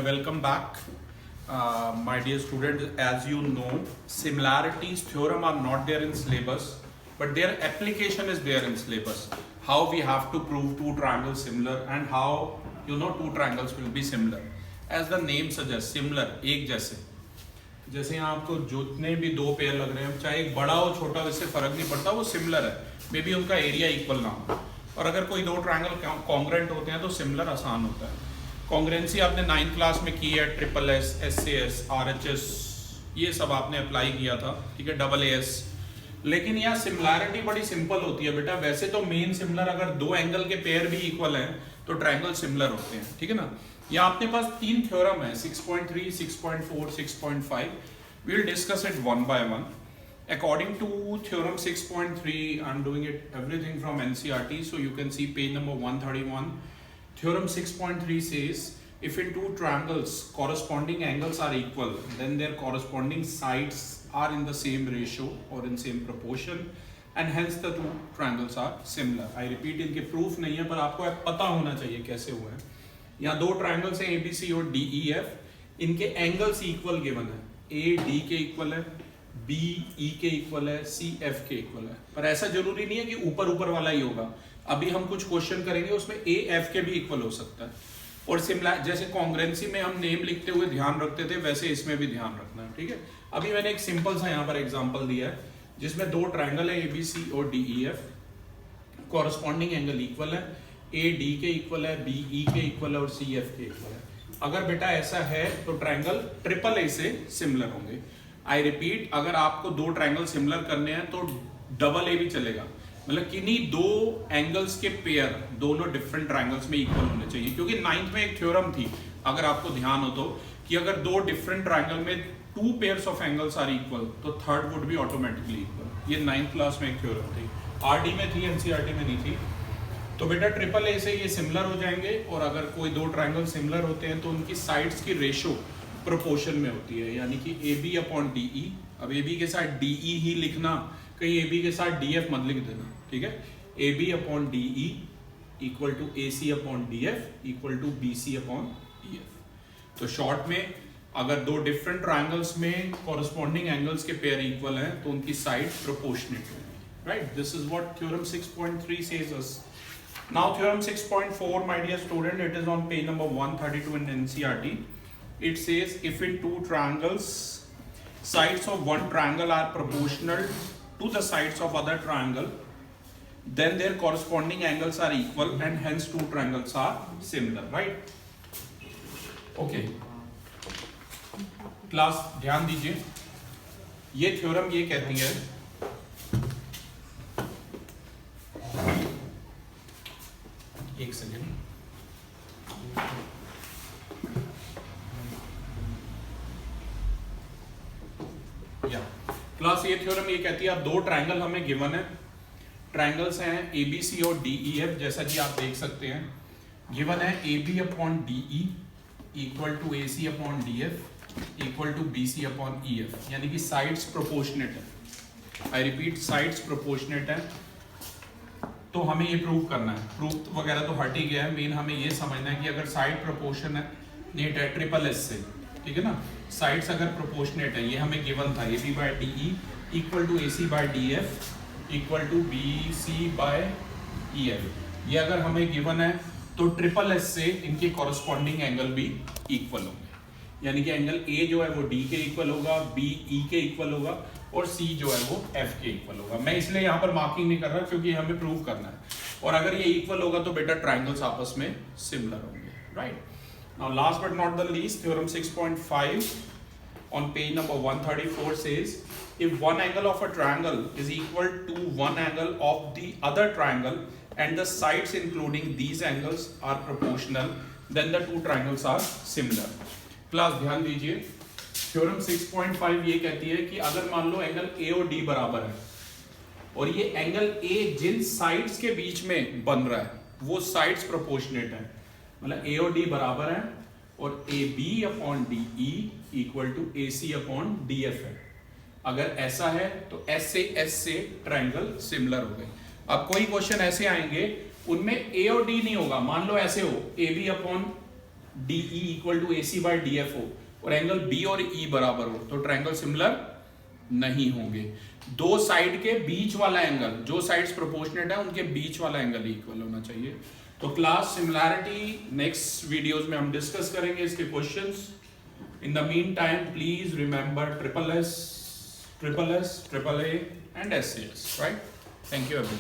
Welcome back, my dear students. As you know, similarities theorem are not there in syllabus, but their application is there in syllabus. How we have to prove two triangles similar and how two triangles will be similar. As the name suggests, similar, एक जैसे यहाँ आपको जितने भी दो pair लग रहे हैं, चाहे एक बड़ा हो छोटा, वैसे फर्क नहीं पड़ता, वो सिमिलर है. मे बी उनका एरिया इक्वल ना हो. और अगर कोई दो ट्रायंगल कॉन्ग्रेंट होते हैं तो सिमिलर आसान होता है. कॉन्ग्रेंसी आपने 9th क्लास में की है, SSS, SAS, RHS, ये सब आपने अप्लाई किया था, ठीक है, AAS. लेकिन यहाँ सिमिलैरिटी बड़ी सिंपल होती है बेटा. वैसे तो मेन सिमिलर, अगर दो एंगल के पेयर भी इक्वल हैं तो ट्रायंगल सिमिलर होते हैं, ठीक है ना. यहाँ अपने पास तीन थ्योरम है, 6.3, 6.4, 6.5. We will discuss it one by one. According to theorem 6.3, I'm doing it everything from NCERT, so you can see page number 131. Theorem 6.3 says, if in two triangles corresponding angles are equal, then their corresponding sides are in the same ratio or in same proportion, and hence the two triangles are similar. I repeat, इनके proof नहीं है, पर आपको पता होना चाहिए कैसे हुए हैं. यहाँ दो triangles हैं ABC और DEF, इनके angles equal given है. AD के equal है, BE के इक्वल है, CF के इक्वल है. पर ऐसा जरूरी नहीं है कि ऊपर वाला ही होगा. अभी हम कुछ क्वेश्चन करेंगे उसमें AF के भी इक्वल हो सकता है. और सिमिलर, जैसे कॉन्ग्रेंसी में हम नेम लिखते हुए ध्यान रखते थे, वैसे इसमें भी ध्यान रखना है, ठीक है. अभी मैंने एक सिंपल सा यहाँ पर एग्जांपल दिया है जिसमें दो ट्रायंगल है ABC और DEF, कॉरस्पॉन्डिंग एंगल इक्वल है, AD के इक्वल है, BE के इक्वल है और CF के इक्वल है. अगर बेटा ऐसा है तो ट्रायंगल AAA से सिमिलर होंगे. आई रिपीट, अगर आपको दो ट्रायंगल सिमिलर करने हैं तो AA भी चलेगा. मतलब किन्हीं दो एंगल्स के पेयर दोनों डिफरेंट ट्रायंगल्स में इक्वल होने चाहिए. क्योंकि 9th में एक थ्योरम थी, अगर आपको ध्यान हो तो, कि अगर दो डिफरेंट ट्रायंगल में two pairs of angles are equal तो third would be automatically equal. ये 9th क्लास में एक थ्योरम थी, RD में थी, NCERT में नहीं थी. तो बेटा AAA से ये सिमिलर हो जाएंगे. और अगर कोई दो ट्रायंगल सिमिलर होते हैं तो उनकी साइड्स की रेशो प्रोपोर्शन में होती है. यानी कि AB अपॉन DE. अब AB के साथ DE ही लिखना, कहीं AB के साथ DF मत लिख देना, ठीक है. AB upon DE equal to AC upon DF equal to BC upon EF. तो शॉर्ट में, अगर दो डिफरेंट ट्रायंगल्स में कॉरस्पॉन्डिंग एंगल्स के पेयर इक्वल हैं तो उनकी साइड प्रोपोर्शनेट होगी. Right, this is what theorem 6.3 says us. Now theorem 6.4, my dear student, it is on page number 132 in NCERT. It says, if in two triangles, sides of one triangle are proportional to the sides of other triangle, then their corresponding angles are equal and hence two triangles are similar. Right? Okay. Class ध्यान दीजिए, ये theorem ये कहती है, एक second, class ये theorem ये कहती है, आप दो ट्रायंगल हमें गिवन है, ट्रायंगल्स हैं ABC और DEF, जैसा कि आप देख सकते हैं. गिवन है AB upon DE equal to AC upon DF equal to BC upon EF. यानी कि साइड्स प्रोपोर्शनेट है. आई रिपीट, साइड्स प्रोपोर्शनेट है. तो हमें ये प्रूव करना है. प्रूफ वगैरह तो हट ही गया है, मेन हमें ये समझना है कि अगर साइड प्रोपोर्शन है नेट है SSS से, ठीक है ना, साइड्स अगर प्रोपोर्शनेट है, ये हमें गिवन था, AB by DE equal to AC by DF equal to BC by EF. ये अगर हमें गिवन है तो SSS से इनके कॉरस्पॉन्डिंग एंगल भी इक्वल होंगे. यानी कि एंगल A जो है वो D के इक्वल होगा, B E के इक्वल होगा और C जो है वो F के इक्वल होगा. मैं इसलिए यहाँ पर मार्किंग नहीं कर रहा क्योंकि हमें प्रूव करना है. और अगर ये इक्वल होगा तो बेटा ट्रायंगल्स आपस में सिमिलर होंगे. Right. Now last but not the least, theorem 6.5 on page number 134 says, if one angle of a triangle is equal to one angle of the other triangle and the sides including these angles are proportional, then the two triangles are similar. Class ध्यान दीजिए, theorem 6.5 ये कहती है कि अगर मान लो angle A और D बराबर है और ये एंगल A जिन साइड्स के बीच में बन रहा है वो साइड्स प्रोपोर्शनेट है, मतलब A और D बराबर है और AB upon DE equal to AC upon DF है. अगर ऐसा है तो S से ट्रायंगल सिमिलर हो गए. अब कोई क्वेश्चन ऐसे आएंगे उनमें A और D नहीं होगा. मान लो ऐसे हो, AB upon DE equal to AC by DF हो और एंगल B और E बराबर हो तो ट्रायंगल सिमिलर नहीं होंगे। दो साइड के बीच वाला एंगल, जो साइड्स प्रोपोर्शनेट है उनके बीच वाला एंगल इक्वल होना चाहिए। तो क्लास सिमिलैरिटी नेक्स्ट वीडियोस में हम डिस्कस करेंगे इसके questions. In the mean time please remember triple S, triple AA and SAS, right? Thank you everyone.